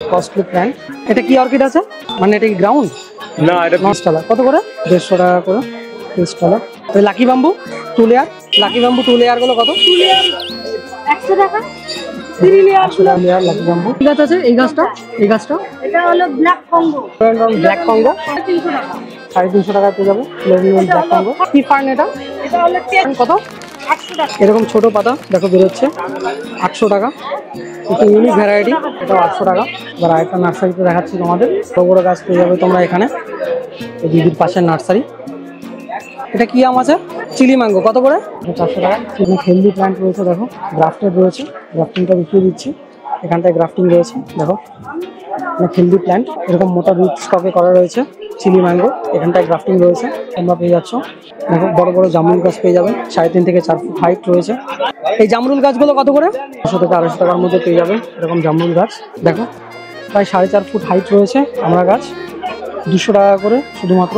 Costly plant. এটা কি orchid আছে, মানে এটা কি গ্রাউন্ড? না, এটা মাছতলা কত করে? 150 টাকা করে পিসতলা। Lucky bamboo two layer, lucky bamboo two layer গুলো কত? 100 টাকা। 3 লেয়ার লাকি বাম্বু। ঠিক আছে, এই গাছটা, এই গাছটা এটা হলো ব্ল্যাক কঙ্গো। ব্ল্যাক কঙ্গো 350 টাকা। 350 টাকায় পেয়ে যাবো ব্ল্যাক কঙ্গো। কি ফার্ন এটা? এটা হলো কত? 800 টাকা। এরকম ছোট পাতা দেখো বেরোচ্ছে, 800 টাকা। একটু ইউনিক ভ্যারাইটি, এটাও 800 টাকা। এবার আরেকটা নার্সারিতে দেখাচ্ছি তোমাদের। বড় বড় গাছ পেয়ে যাবে তোমরা এখানে, এই দিদির পাশের নার্সারি। এটা কি আম আছে? চিলি ম্যাঙ্গো কত করে? 400 টাকা। এখানে হেলদি প্ল্যান্ট রয়েছে, দেখো গ্রাফটেড রয়েছে, গ্রাফটিংটা দেখিয়ে দিচ্ছি। এখানটায় গ্রাফটিং রয়েছে দেখো, হেলদি প্ল্যান্ট এরকম মোটা রুট স্টকে করা রয়েছে। চিলি ম্যাঙ্গো এখানটায় গ্রাফটিং রয়েছে, তোমরা পেয়ে যাচ্ছ। দেখো বড় বড় জামরুল গাছ পেয়ে যাবে, 3.5 থেকে 4 ফুট হাইট রয়েছে। এই জামরুল গাছগুলো কত করে? 200 থেকে 250 টাকার মধ্যে পেয়ে যাবে এরকম জামরুল গাছ। দেখো প্রায় 4.5 ফুট হাইট রয়েছে আমরা গাছ, 200 টাকা করে শুধুমাত্র।